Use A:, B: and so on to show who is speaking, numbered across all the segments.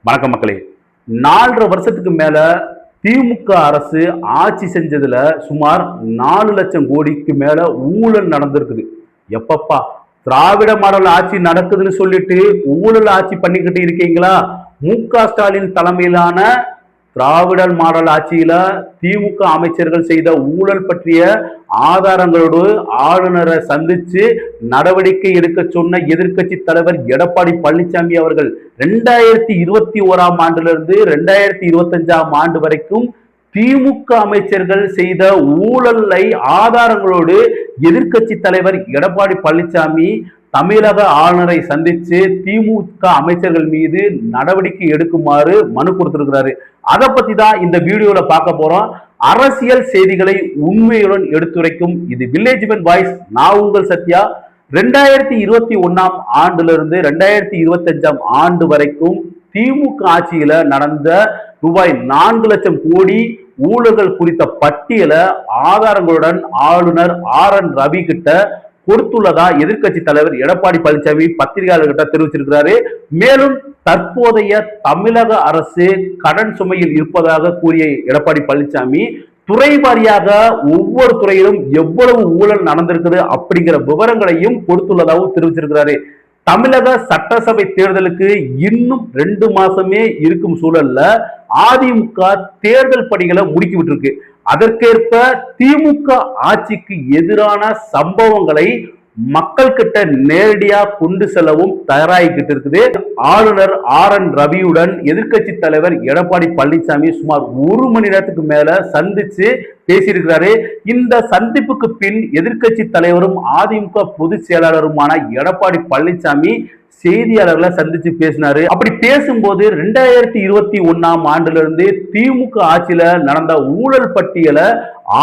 A: வணக்கம் மக்களே. 4.5 வருஷத்துக்கு மேல திமுக அரசு ஆட்சி செஞ்சதுல சுமார் 4 லட்சம் கோடிக்கு மேல ஊழல் நடந்திருக்குது. எப்பப்பா திராவிட மாடல் ஆட்சி நடக்குதுன்னு சொல்லிட்டு ஊழல் ஆட்சி பண்ணிக்கிட்டு இருக்கீங்களா? மு.க. ஸ்டாலின் தலைமையிலான திராவிட மாடல் ஆட்சியில திமுக அமைச்சர்கள் செய்த ஊழல் பற்றிய ஆதாரங்களோடு ஆளுநரை சந்திச்சு நடவடிக்கை எடுக்க சொன்ன எதிர்க்கட்சி தலைவர் எடப்பாடி பழனிசாமி அவர்கள் 2021ஆம் ஆண்டிலிருந்து 2025ஆம் ஆண்டு வரைக்கும் திமுக அமைச்சர்கள் செய்த ஊழலை ஆதாரங்களோடு எதிர்க்கட்சி தலைவர் எடப்பாடி பழனிசாமி தமிழக ஆளுநரை சந்திச்சு திமுக அமைச்சர்கள் மீது நடவடிக்கை எடுக்குமாறு மனு கொடுத்திருக்கிறாரு. அதை பத்தி தான் இந்த வீடியோல பார்க்க போறோம். அரசியல் செய்திகளை உண்மையுடன் எடுத்துரைக்கும் இது வில்லேஜ் மேன் வாய்ஸ். நான் உங்கள் சத்யா. 2021ஆம் ஆண்டிலிருந்து 2025ஆம் ஆண்டு வரைக்கும் திமுக ஆட்சியில நடந்த ரூபாய் 4 லட்சம் கோடி ஊழல்கள் குறித்த பட்டியலை ஆதாரங்களுடன் ஆளுநர் RN ரவி கிட்ட கொடுத்துள்ளதா எதிர்க்கட்சி தலைவர் எடப்பாடி பழனிசாமி பத்திரிகையாளர்கிட்ட தெரிவிச்சிருக்கிறாரு. மேலும் தற்போதைய தமிழக அரசு கடன் சுமையில் இருப்பதாக கூறிய எடப்பாடி பழனிசாமி துறை வாரியாக ஒவ்வொரு துறையிலும் எவ்வளவு ஊழல் நடந்திருக்குது அப்படிங்கிற விவரங்களையும் கொடுத்துள்ளதாகவும் தெரிவிச்சிருக்கிறாரு. தமிழக சட்டசபை தேர்தலுக்கு இன்னும் 2 மாசமே இருக்கும் சூழல்ல அதிமுக தேர்தல் பணிகளை முடுக்கி விட்டுருக்கு. அதற்கேற்ப திமுக ஆட்சிக்கு எதிரான சம்பவங்களை மக்கள் கிட்ட நேரடியா கொண்டு செல்லவும் தயாராகிக்கிட்டு இருக்குது. ஆளுநர் RN ரவியுடன் எதிர்க்கட்சி தலைவர் எடப்பாடி பழனிசாமி சுமார் 1 மணி நேரத்துக்கு மேல சந்திச்சு பேசியிருக்கிறாரு. இந்த சந்திப்புக்கு பின் எதிர்க்கட்சி தலைவரும் அதிமுக பொதுச் செயலாளருமான எடப்பாடி பழனிசாமி செய்தியாளர்களை சந்திச்சு பேசினாரு. அப்படி பேசும்போது 2021ஆம் ஆண்டிலிருந்து திமுக ஆட்சியில நடந்த ஊழல் பட்டியலை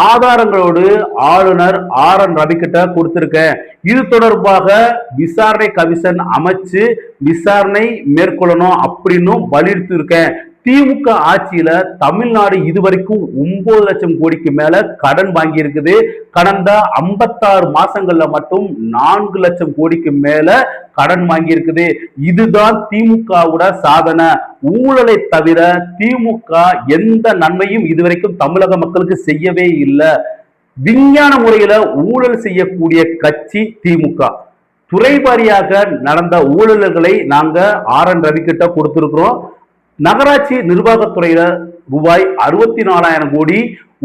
A: ஆதாரங்களோடு ஆளுநர் RN ரவி கிட்ட கொடுத்திருக்கேன். இது தொடர்பாக விசாரணை கமிஷன் அமைச்சு விசாரணை மேற்கொள்ளணும் அப்படின்னு வலியுறுத்தி இருக்கேன். திமுக ஆட்சியில தமிழ்நாடு இதுவரைக்கும் 9 லட்சம் கோடிக்கு மேல கடன் வாங்கி இருக்குது. கடந்த 56 மாசங்கள்ல மட்டும் 4 லட்சம் கோடிக்கு மேல கடன் வாங்கி இருக்குது. இதுதான் திமுகவோட சாதனை. ஊழலை தவிர திமுக எந்த நன்மையும் இதுவரைக்கும் தமிழக மக்களுக்கு செய்யவே இல்லை. விஞ்ஞான முறையில ஊழல் செய்யக்கூடிய கட்சி திமுக. துறை வாரியாக நடந்த ஊழல்களை நாங்க RN ரவி கிட்ட கொடுத்திருக்கிறோம். நகராட்சி நிர்வாகத்துறையில ரூபாய் 64,000 கோடி,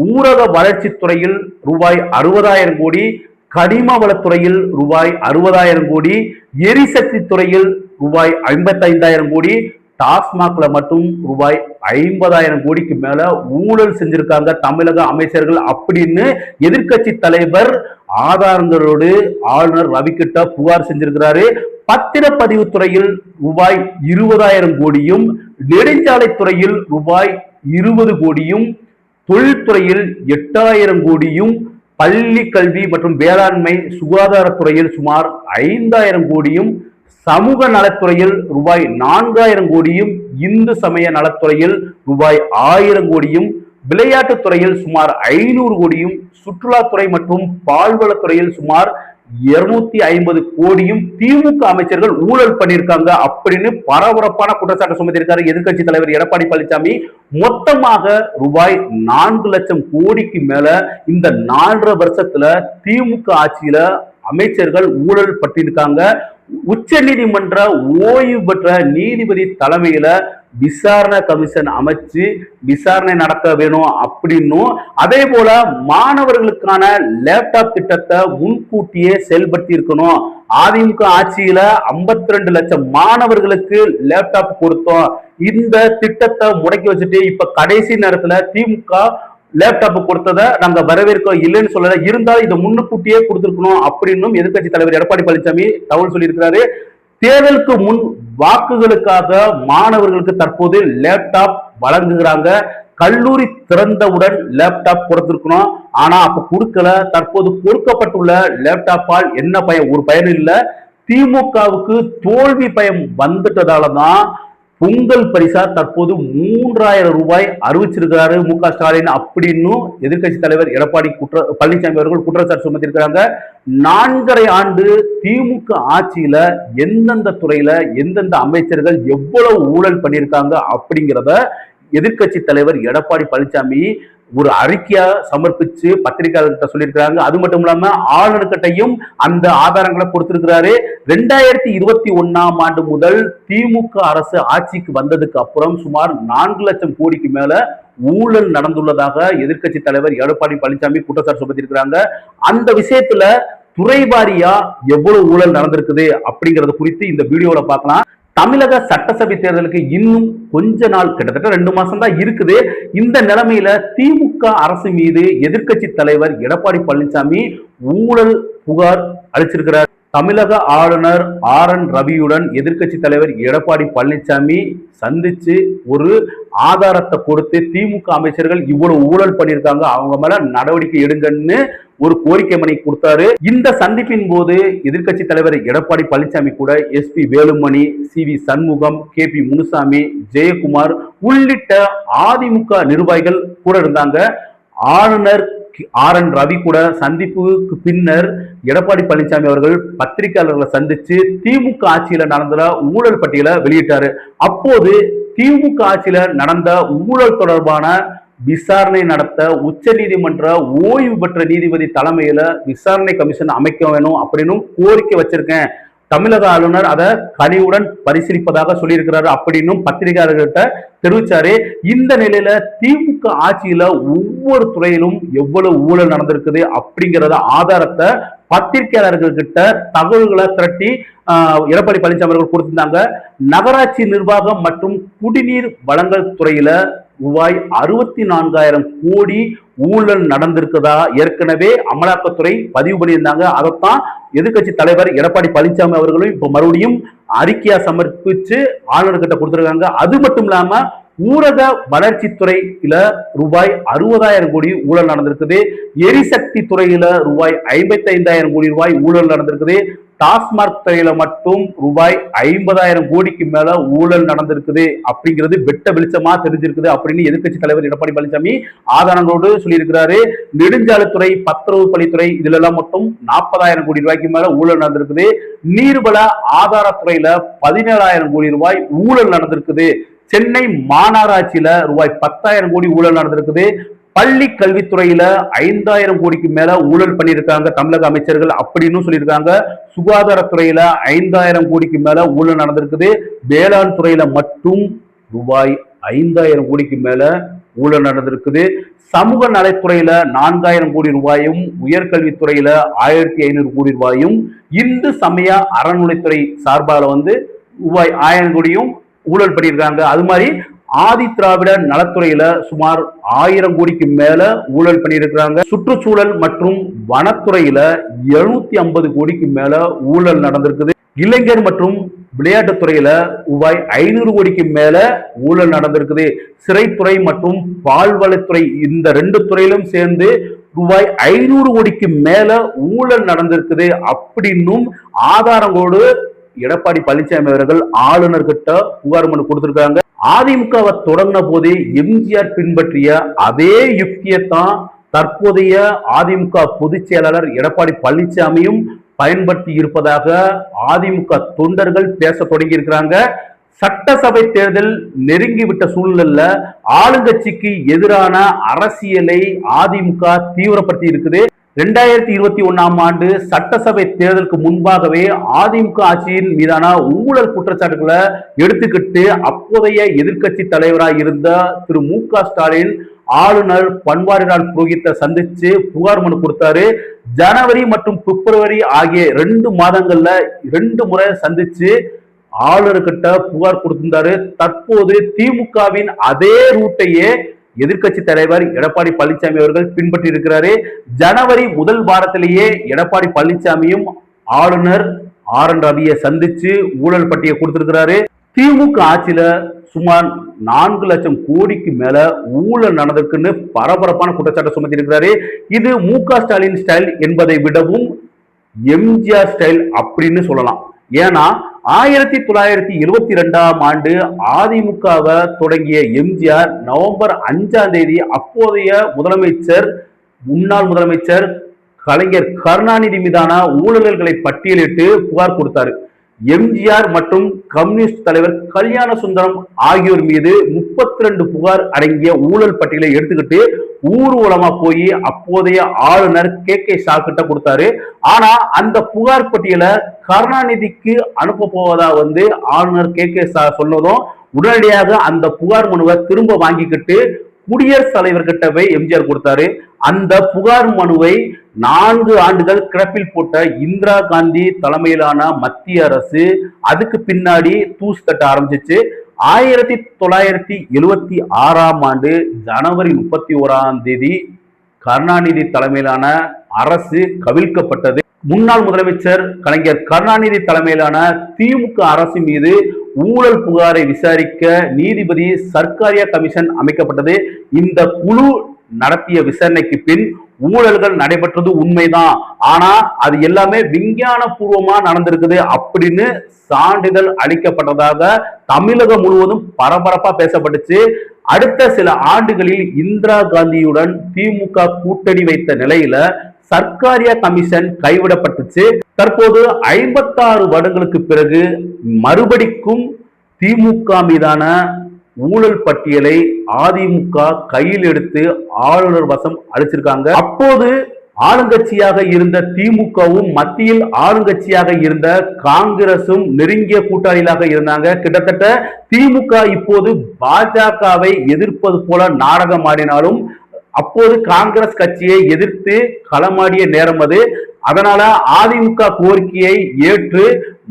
A: ஊரக வளர்ச்சி துறையில் ரூபாய் 60,000 கோடி, கனிம வளத்துறையில் ரூபாய் 60,000 கோடி, எரிசக்தி துறையில் ரூபாய் 55,000 கோடி, டாஸ்மாக்ல மட்டும் ரூபாய் 50,000 கோடிக்கு மேல ஊழல் செஞ்சிருக்காங்க தமிழக அமைச்சர்கள் அப்படின்னு எதிர்க்கட்சி தலைவர் ஆதாரங்களோடு ஆளுநர் ரவி கிட்ட புகார் செஞ்சிருக்கிறாரு. பத்திரப்பதிவு துறையில் ரூபாய் 20,000 கோடியும், நெடுஞ்சாலை துறையில் ரூபாய் 20 கோடியும், தொழில்துறையில் 8,000 கோடியும், பள்ளி கல்வி மற்றும் வேளாண்மை சுகாதாரத்துறையில் சுமார் 5,000 கோடியும், சமூக நலத்துறையில் ரூபாய் 4,000 கோடியும், இந்து சமய நலத்துறையில் ரூபாய் 1,000 கோடியும், விளையாட்டுத் துறையில் சுமார் 500 கோடியும், சுற்றுலாத்துறை மற்றும் பால்வளத்துறையில் சுமார் 250 கோடியும் திமுக அமைச்சர்கள் ஊழல் பண்ணியிருக்காங்க அப்படின்னு பரபரப்பான குற்றச்சாட்டு சுமத்தியிருக்காரு எதிர்க்கட்சி தலைவர் எடப்பாடி பழனிசாமி. மொத்தமாக ரூபாய் 4 லட்சம் கோடிக்கு மேல இந்த 4.5 வருஷத்துல திமுக ஆட்சியில அமைச்சர்கள் ஊழல் பட்டிருக்காங்க. உச்ச நீதிமன்ற ஓய்வு பெற்ற நீதிபதி தலைமையில விசாரணை கமிஷன் அமைச்சு விசாரணை நடக்க வேணும் அப்படின்னும், அதே போல மாணவர்களுக்கான லேப்டாப் திட்டத்தை முன்கூட்டியே செயல்படுத்தி இருக்கணும். அதிமுக ஆட்சியில 52 லட்சம் மாணவர்களுக்கு லேப்டாப் கொடுத்தோம். இந்த திட்டத்தை முடக்கி வச்சுட்டு இப்ப கடைசி நேரத்துல திமுக லேப்டாப் கொடுத்ததை நாங்க வரவேற்க இல்லைன்னு சொல்லல, இருந்தாலும் இதை முன்னுக்கூட்டியே கொடுத்திருக்கணும் அப்படின்னு எதிர்க்கட்சி தலைவர் எடப்பாடி பழனிசாமி தகவல் சொல்லியிருக்கிறாரு. தேர்தலுக்கு முன் வாக்குகளுக்காக மாணவர்களுக்கு தற்போது லேப்டாப் வழங்குகிறாங்க. கல்லூரி திறந்தவுடன் லேப்டாப் கொடுத்திருக்கணும், ஆனா அப்ப கொடுக்கல. தற்போது கொடுக்கப்பட்டுள்ள லேப்டாப்பால் என்ன பயன்? ஒரு பயன் இல்லை. திமுகவுக்கு தோல்வி பயம் வந்துட்டதாலதான் பொங்கல் பரிசா தற்போது 3000 ரூபாய் அறிவிச்சிருக்கிறாரு மு.க.ஸ்டாலின் அப்படின்னு எதிர்க்கட்சி தலைவர் எடப்பாடி பழனிசாமி அவர்கள் குற்றச்சாட்டு சுமத்திருக்கிறாங்க. 4.5 ஆண்டு திமுக ஆட்சியில எந்தெந்த துறையில எந்தெந்த அமைச்சர்கள் எவ்வளவு ஊழல் பண்ணியிருக்காங்க அப்படிங்கிறத எதிர்க்கட்சி தலைவர் எடப்பாடி பழனிசாமி ஒரு அறிக்கையா சமர்ப்பிச்சு பத்திரிகையாளர்கிட்ட சொல்லியிருக்கிறாங்க. அது மட்டும் இல்லாம ஆளுநர்கிட்டையும் அந்த ஆதாரங்களை கொடுத்திருக்கிறாரு. 2021ஆம் ஆண்டு முதல் திமுக அரசு ஆட்சிக்கு வந்ததுக்கு அப்புறம் சுமார் 4 லட்சம் கோடிக்கு மேல ஊழல் நடந்துள்ளதாக எதிர்க்கட்சி தலைவர் எடப்பாடி பழனிசாமி குற்றச்சாட்டு சுமத்திருக்கிறாங்க. அந்த விஷயத்துல துறை வாரியா எவ்வளவு ஊழல் நடந்திருக்குது அப்படிங்கறது குறித்து இந்த வீடியோல பார்க்கலாம். தமிழக சட்டசபை தேர்தலுக்கு இன்னும் கொஞ்ச நாள், கிட்டத்தட்ட 2 மாசம் தான் இருக்குது. இந்த நிலைமையில திமுக அரசு மீது எதிர்க்கட்சி தலைவர் எடப்பாடி பழனிசாமி ஊழல் புகார் அளிச்சிருக்கிறார். தமிழக ஆளுநர் ஆர்.என். ரவியுடன் எதிர்க்கட்சி தலைவர் எடப்பாடி பழனிசாமி சந்திச்சு ஒரு ஆதாரத்தை கொடுத்து திமுக அமைச்சர்கள் இவ்வளவு ஊழல் பண்ணியிருக்காங்க, அவங்க மேல நடவடிக்கை எடுங்கன்னு ஒரு கோரிக்கை மணி கொடுத்தாரு. இந்த சந்திப்பின் போது எதிர்க்கட்சி தலைவர் எடப்பாடி பழனிசாமி கூட S P. Velumani, CV. Shanmugam, KP. Munusamy, Jayakumar உள்ளிட்ட அதிமுக நிர்வாகிகள் கூட இருந்தாங்க. ஆளுநர் ஆர்.என். ரவி கூட சந்திப்புக்கு பின்னர் எடப்பாடி பழனிசாமி அவர்கள் பத்திரிகையாளர்களை சந்திச்சு திமுக ஆட்சியில நடந்த ஊழல் பட்டியலை வெளியிட்டாரு. அப்போது திமுக ஆட்சியில நடந்த ஊழல் தொடர்பான விசாரணை நடத்த உச்ச நீதிமன்ற ஓய்வு பெற்ற நீதிபதி தலைமையில விசாரணை கமிஷன் அமைக்க வேணும் அப்படின்னு கோரிக்கை வச்சிருக்கேன். தமிழக ஆளுநர் அதை கனிவுடன் பரிசீலிப்பதாக சொல்லியிருக்கிறாரு அப்படின்னு பத்திரிகையாளர்கிட்ட தெரிவிச்சாரு. இந்த நிலையில திமுக ஆட்சியில ஒவ்வொரு துறையிலும் எவ்வளவு ஊழல் நடந்திருக்குது அப்படிங்கிறத ஆதாரத்தை பத்திரிகையாளர்கள் கிட்ட தகவல்களை திரட்டி எடப்பாடி பழனிசாமி அவர்கள் கொடுத்திருந்தாங்க. நகராட்சி நிர்வாகம் மற்றும் குடிநீர் வழங்கல் துறையில ரூபாய் 64,000 கோடி ஊழல் நடந்திருக்குதா ஏற்கனவே அமலாக்கத்துறை பதிவு பண்ணியிருந்தாங்க. அதைத்தான் எதிர்க்கட்சி தலைவர் எடப்பாடி பழனிசாமி அவர்களும் இப்ப மறுபடியும் அறிக்கையா சமர்ப்பிச்சு ஆளுநர் கிட்ட கொடுத்திருக்காங்க. அது மட்டும் இல்லாம ஊரக வளர்ச்சித்துறையில ரூபாய் 60,000 கோடி ஊழல் நடந்திருக்குது. எரிசக்தி துறையில ரூபாய் 55,000 கோடி ரூபாய் ஊழல் நடந்திருக்குது. டாஸ்மாக் துறையில மட்டும் ரூபாய் 50,000 கோடிக்கு மேல ஊழல் நடந்திருக்குது அப்படிங்கிறது வெட்ட வெளிச்சமா தெரிஞ்சிருக்குது அப்படின்னு எதிர்க்கட்சி தலைவர் எடப்பாடி பழனிசாமி ஆதாரங்களோடு சொல்லியிருக்கிறாரு. நெடுஞ்சாலைத்துறை, பத்திரவு பணித்துறை இதுல எல்லாம் மட்டும் 40,000 கோடி ரூபாய்க்கு மேல ஊழல் நடந்திருக்குது. நீர்வள ஆதாரத்துறையில 17,000 கோடி ரூபாய் ஊழல் நடந்திருக்குது. சென்னை மாநகராட்சியில ரூபாய் 10,000 கோடி ஊழல் நடந்திருக்குது. பள்ளி கல்வித்துறையில 5,000 கோடிக்கு மேல ஊழல் பண்ணியிருக்காங்க தமிழக அமைச்சர்கள் அப்படின்னு சொல்லியிருக்காங்க. சுகாதாரத்துறையில 5,000 கோடிக்கு மேல ஊழல் நடந்திருக்குது. வேளாண் துறையில மட்டும் ரூபாய் 5,000 கோடிக்கு மேல ஊழல் நடந்திருக்குது. சமூக நலத்துறையில 4,000 கோடி ரூபாயும், உயர்கல்வித்துறையில 1,500 கோடி ரூபாயும், இந்து சமய அறநிலைத்துறை சார்பால ரூபாய் 1000 கோடியும் ஊழல் பண்ணியிருக்காங்க. அது மாதிரி ஆதி திராவிட நலத்துறையில சுமார் 1000 கோடிக்கு மேல ஊழல் பண்ணியிருக்கிறாங்க. சுற்றுச்சூழல் மற்றும் வனத்துறையில 750 கோடிக்கு மேல ஊழல் நடந்திருக்குது. இளைஞர் மற்றும் விளையாட்டுத்துறையில ரூபாய் 500 கோடிக்கு மேல ஊழல் நடந்திருக்குது. சிறைத்துறை மற்றும் பால்வளத்துறை இந்த 2 துறையிலும் சேர்ந்து ரூபாய் 500 கோடிக்கு மேல ஊழல் நடந்திருக்குது அப்படின்னும் ஆதாரங்களோடு எடப்பாடி பழனிசாமி அவர்கள் ஆளுநர் கிட்ட புகார் மனு கொடுத்திருக்காங்க. அதிமுகவை தொடங்கின போது எம்ஜிஆர் பின்பற்றிய அதே யுக்தியைத்தான் தற்போதைய அதிமுக பொதுச் செயலாளர் எடப்பாடி பழனிசாமியும் பயன்படுத்தி இருப்பதாக அதிமுக தொண்டர்கள் பேச தொடங்கி இருக்கிறாங்க. சட்டசபை தேர்தல் நெருங்கிவிட்ட சூழ்நிலையில ஆளுங்கட்சிக்கு எதிரான அரசியலை அதிமுக தீவிரப்படுத்தி இருக்குது. 2021ஆம் ஆண்டு சட்டசபை தேர்தலுக்கு முன்பாகவே அதிமுக ஆட்சியின் மீதான ஊழல் குற்றச்சாட்டுகளை எடுத்துக்கிட்டு அப்போதைய எதிர்க்கட்சி தலைவராக இருந்த திரு மு.க.ஸ்டாலின் ஆளுநர் பன்வாரிலால் புரோஹித்தை சந்திச்சு புகார் மனு கொடுத்தாரு. ஜனவரி மற்றும் பிப்ரவரி ஆகிய 2 மாதங்கள்ல 2 முறை சந்திச்சு ஆளுநர்கிட்ட புகார் கொடுத்திருந்தாரு. தற்போது திமுகவின் அதே ரூட்டையே எதிர்க்கட்சி தலைவர் எடப்பாடி பழனிசாமி அவர்கள் பின்பற்றி இருக்கிறாரு. ஜனவரி முதல் வாரத்திலேயே எடப்பாடி பழனிசாமியும் ஆளுநர் ஆர்.என். ரவியை சந்திச்சு ஊழல் பட்டியை கொடுத்திருக்கிறாரு. திமுக ஆட்சியில சுமார் 4 லட்சம் கோடிக்கு மேல ஊழல் நடந்திருக்குன்னு பரபரப்பான குற்றச்சாட்டை சுமத்தி இருக்கிறாரு. இது மு.க.ஸ்டாலின் ஸ்டைல் என்பதை விடவும் எம்ஜிஆர் ஸ்டைல் அப்படின்னு சொல்லலாம். ஏன்னா 1972ஆம் ஆண்டு அதிமுகவை தொடங்கிய எம்ஜிஆர் நவம்பர் 5ஆம் தேதி அப்போதைய முன்னாள் முதலமைச்சர் கலைஞர் கருணாநிதி மீதான ஊழல்களை பட்டியலிட்டு புகார் கொடுத்தாரு. எம்ஜிஆர் மற்றும் கம்யூனிஸ்ட் தலைவர் கல்யாண சுந்தரம் ஆகியோர் மீது 32 புகார் அடங்கிய ஊழல் பட்டியலை எடுத்துக்கிட்டு ஊர்வலமா போய் அப்போதைய ஆளுநர் கே ஷா கிட்ட கொடுத்தாரு. ஆனா அந்த புகார் பட்டியலை கருணாநிதிக்கு அனுப்ப போவதா ஆளுநர் கே ஷா சொன்னதும் உடனடியாக அந்த புகார் மனுவை திரும்ப வாங்கிக்கிட்டு குடியரசுத் தலைவர் கிட்ட போய் எம்ஜிஆர் கொடுத்தாரு. அந்த புகார் மனுவை 4 ஆண்டுகள் கிடப்பில் போட்ட இந்திரா காந்தி தலைமையிலான மத்திய அரசு அதுக்கு பின்னாடி தூசு தட்ட ஆரம்பிச்சிச்சு. 1976ஆம் ஆண்டு ஜனவரி 31ஆம் தேதி கருணாநிதி தலைமையிலான அரசு கவிழ்க்கப்பட்டது. முன்னாள் முதலமைச்சர் கலைஞர் கருணாநிதி தலைமையிலான திமுக அரசு மீது ஊழல் புகாரை விசாரிக்க நீதிபதி சர்க்காரியா கமிஷன் அமைக்கப்பட்டது. இந்த குழு நடத்திய விசாரணைக்கு பின் ஊழல்கள் நடைபெற்றது உண்மைதான், ஆனா அது எல்லாமே விஞ்ஞான பூர்வமா நடந்திருக்குது அப்படின்னு சான்றிதழ் அளிக்கப்பட்டதாக தமிழகம் முழுவதும் பரபரப்பா பேசப்பட்டுச்சு. அடுத்த சில ஆண்டுகளில் இந்திரா காந்தியுடன் திமுக கூட்டணி வைத்த நிலையில சர்க்காரியா கமிஷன் கைவிடப்பட்டுச்சு. தற்போது 56 வருடங்களுக்கு பிறகு மறுபடிக்கும் திமுக மீதான ஊழல் பட்டியலை அதிமுக கையில் எடுத்து ஆளுநர் வசம் அளிச்சிருக்காங்க. அப்போது ஆளுங்கட்சியாக இருந்த திமுகவும் மத்தியில் ஆளுங்கட்சியாக இருந்த காங்கிரசும் நெருங்கிய கூட்டாளிகளாக இருந்தாங்க. கிட்டத்தட்ட திமுக இப்போது பாஜகவை எதிர்ப்பது போல நாடகம் ஆடினாலும் அப்போது காங்கிரஸ் கட்சியை எதிர்த்து களமாடிய நேரம் அது. அதனால அதிமுக கோரிக்கையை ஏற்று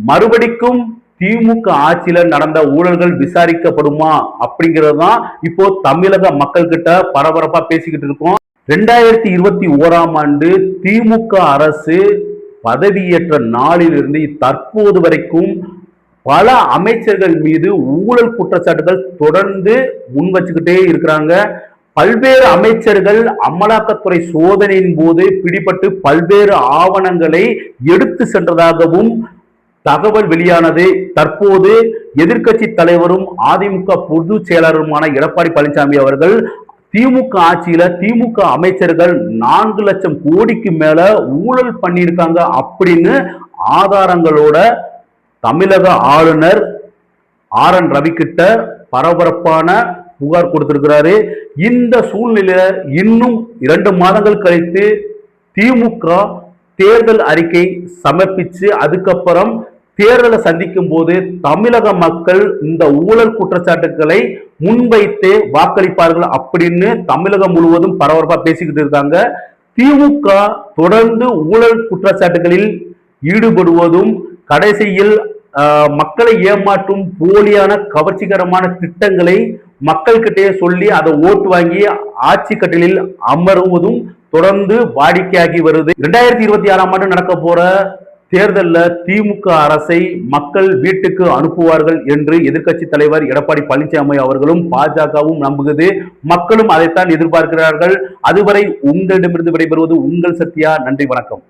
A: மறுபடிக்கும் திமுக ஆட்சியில நடந்த ஊழல்கள் விசாரிக்கப்படுமா அப்படிங்கிறது தான் இப்போ தமிழக மக்கள் கிட்ட பரபரப்பா பேசிக்கிட்டு இருக்கோம். 2021ஆம் ஆண்டு திமுக அரசு பதவியேற்ற நாளிலிருந்து தற்போது வரைக்கும் பல அமைச்சர்கள் மீது ஊழல் குற்றச்சாட்டுகள் தொடர்ந்து முன் வச்சுக்கிட்டே இருக்கிறாங்க. பல்வேறு அமைச்சர்கள் அமலாக்கத்துறை சோதனையின் போது பிடிபட்டு பல்வேறு ஆவணங்களை எடுத்து சென்றதாகவும் தகவல் வெளியானது. தற்போது எதிர்க்கட்சி தலைவரும் அதிமுக பொதுச் செயலாளருமான எடப்பாடி பழனிசாமி அவர்கள் திமுக ஆட்சியில திமுக அமைச்சர்கள் 4 லட்சம் கோடிக்கு மேல ஊழல் பண்ணியிருக்காங்க அப்படின்னு ஆதாரங்களோட தமிழக ஆளுநர் RN ரவி கிட்ட பரபரப்பான புகார் கொடுத்திருக்கிறாரு. இந்த சூழ்நிலையில இன்னும் 2 மாதங்கள் கழித்து திமுக தேர்தல் அறிக்கை சமர்ப்பிச்சு அதுக்கப்புறம் தேர்தலை சந்திக்கும் போது தமிழக மக்கள் இந்த ஊழல் குற்றச்சாட்டுகளை முன்வைத்து வாக்களிப்பார்கள் அப்படின்னு தமிழகம் முழுவதும் பரபரப்பா பேசிக்கிட்டு இருக்காங்க. திமுக தொடர்ந்து ஊழல் குற்றச்சாட்டுகளில் ஈடுபடுவதும் கடைசியில் மக்களை ஏமாற்றும் போலியான கவர்ச்சிகரமான திட்டங்களை மக்கள்கிட்டே சொல்லி அதை ஓட்டு வாங்கி ஆட்சி கட்டிலில் அமருவதும் தொடர்ந்து வாடிக்கையாகி வருது. 2026ஆம் ஆண்டு நடக்க போற தேர்தலில் திமுக அரசை மக்கள் வீட்டுக்கு அனுப்புவார்கள் என்று எதிர்க்கட்சி தலைவர் எடப்பாடி பழனிசாமி அவர்களும் பாஜகவும் நம்புகிறது. மக்களும் அதைத்தான் எதிர்பார்க்கிறார்கள். அதுவரை உங்களிடமிருந்து விடைபெறுவது உங்கள் சத்யா. நன்றி, வணக்கம்.